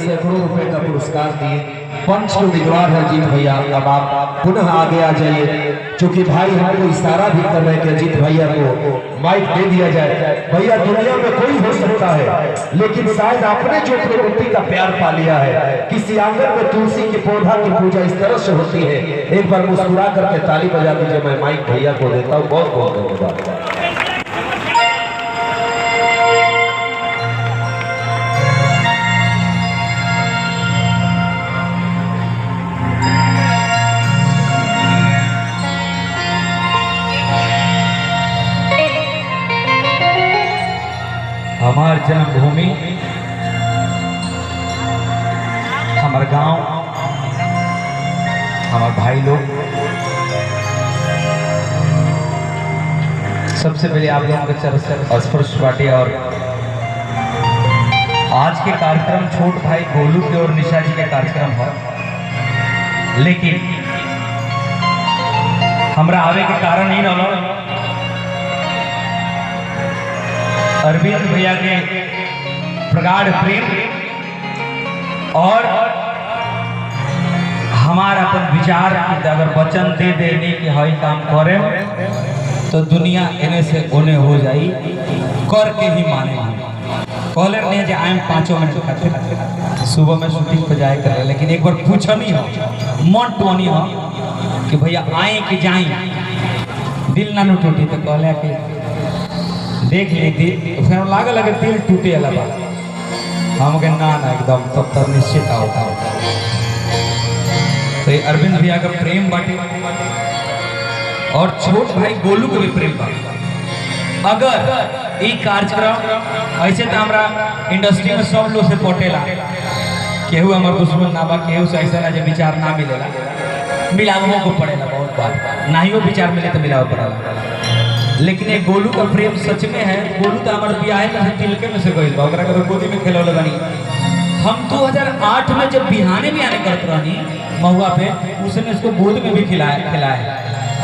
सैकड़ों रुपए का पुरस्कार दिए। पंच के उम्मीदवार है अजीत भैया। अब आप पुनः आगे आ जाइए, क्योंकि भाई हमको इशारा भी कर रहे हैं कि अजीत भैया को माइक दे दिया जाए। भैया दुनिया में कोई हो सकता है, लेकिन शायद आपने जो प्रकृति का प्यार पा लिया है, किसी आंगन में तुलसी के पौधा की पूजा इस तरह से होती है। एक बार मुस्कुरा करके ताली बजा दीजिए। मैं माइक भैया को देता हूँ। बहुत बहुत धन्यवाद। हमार जन्मभूमि, हमार गांव, हमार भाई लोग, सबसे पहले आप लोगों के चरण स्पर्श बाटे। और आज के कार्यक्रम छोट भाई गोलू के और निशा जी के कार्यक्रम है, लेकिन हमरा आवे के कारण ही न अरविंद भैया के प्रगाढ़ प्रेम और हमारा अपन विचार अगर वचन दे देने के हई काम करे तो दुनिया इन्हें से ओने हो जाई, करके ही माने। कहले नहीं जे आए 5 मिनट खातिर सुबह में शूटिंग पे जाए कर, लेकिन एक बार पूछनी हो मन टोनी हो कि भैया आए कि जाए, दिल ना टूटी तो कहले कि देख लेती। फिर लागे लगे दिल टूटे अलावा हम के ना एकदम तब निश्चित होता। तो ये अरविंद भैया का प्रेम बाटे और छोट भाई गोलू के भी प्रेम बाटे। अगर ये कार्यक्रम ऐसे तो हमारा इंडस्ट्री में सब लोग से पटेला, केहू हमारे दुश्मन ना बा, केहू से ऐसा ना जो विचार ना मिलेला, मिलावों को पड़ेला बहुत बार, ना ही वो विचार मिले तो मिलाव पड़ेला। लेकिन एक गोलू का प्रेम सच में है। गोलू तो हमारे बियाह में से तिलके में से गई तो गोदी में खेलो बनी। हम 2008 में जब बिहाने भी आने करते रहनी महुआ पे, उसने इसको गोद में भी खिलाया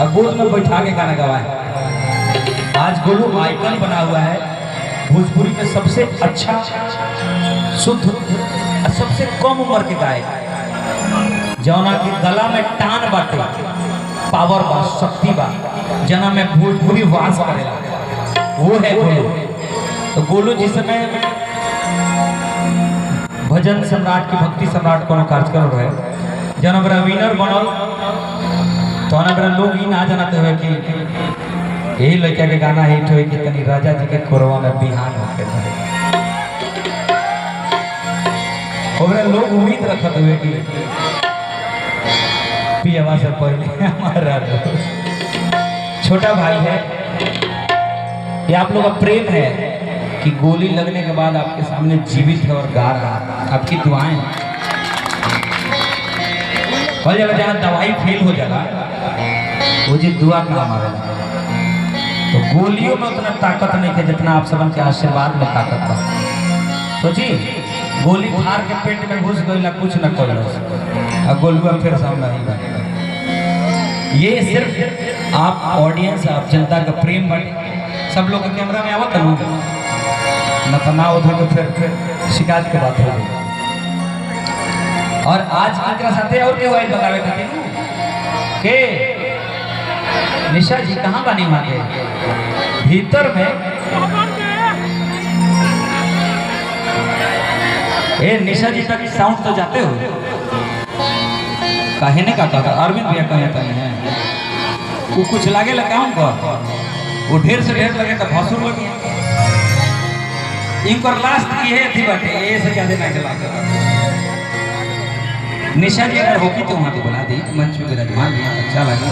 और गोद में बैठा के गाना गवाए। आज गोलू आइकन बना हुआ है भोजपुरी में सबसे अच्छा, शुद्ध, सबसे कम उम्र के गायक, जौना की गला में टान बाटे, पावर बा, शक्ति बा, जना में भोजपुरी वास करेला, वो है गोलू। तो गोलू जिस समय भजन सम्राट की भक्ति सम्राट को कार्यक्रम रहे, जना मेरा विनर बनल, तो मेरा लोग ही ना जानते हुए कि यही लड़का के गाना हिट हुए कि तनी राजा जी के कोरवा में बिहान होते थे। और लोग उम्मीद रखते हुए कि पियावा से पहले हमारा छोटा भाई है। ये आप लोग का प्रेम है कि गोली लगने के बाद आपके सामने जीवित है और गा रहा है। आपकी दुआएं और जहाँ दवाई फेल हो जाएगा वो जी दुआ काम आवेगा। तो गोलियों में उतना ताकत नहीं है जितना आप सबन के आशीर्वाद में ताकत था। सोचिए गोली फाड़ के पेट में घुस गई, कुछ न कर और गोलुआ फिर सामने नहीं बनेगा। ये सिर्फ आप ऑडियंस, आप जनता का प्रेम बने। सब लोग कैमरा में आवत न तो ना उधर तो फिर शिकायत की बात हो गई। और आज एक साथे और के वाइल बतावे खातिर के निशा जी कहाँ बनी मांगे भीतर में ए निशा जी तक साउंड तो जाते हो कहे ने का अरविंद भैया कहे है वो कुछ लागे लगा हमको वो ढेर से ढेर लगे तो भसुर लगे इनकर लास्ट ये थी बाटे ये से ज्यादा नहीं लगा। निशा जी अगर होगी तो वहाँ तो बुला दी मंच में विराजमान भी अच्छा लगा।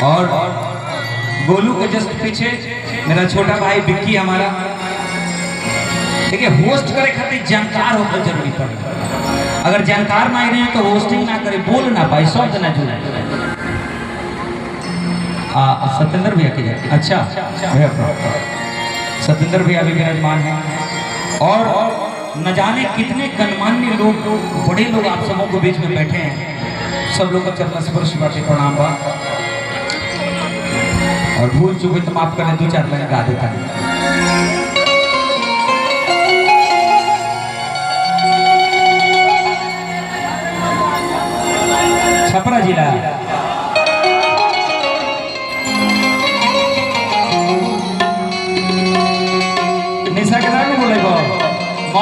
और गोलू के जस्ट पीछे मेरा छोटा भाई विक्की हमारा, ठीक है, होस्ट करे खातिर जानकार होकर जरूरी पड़े। अगर जानकार ना रहे तो होस्टिंग ना करे, बोल ना पाए, शब्द ना जुड़े। सत्येंद्र भैया की जाए अच्छा सत्येंद्र भैया भी विराजमान है। और न जाने कितने गणमान्य लोग, बड़े लोग आप सबों को बीच में बैठे हैं। सब लोग का चरण स्पर्श बाटे प्रणाम बा। और भूल चुके तो माफ करें, 2-4 लाइन गा देता है।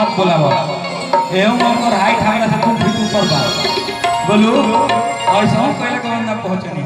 मत बोलावा एहू हमर हाइट हमरा से 2 फीट ऊपर बा गोलू और सब पहले कौन ना पहुंचनी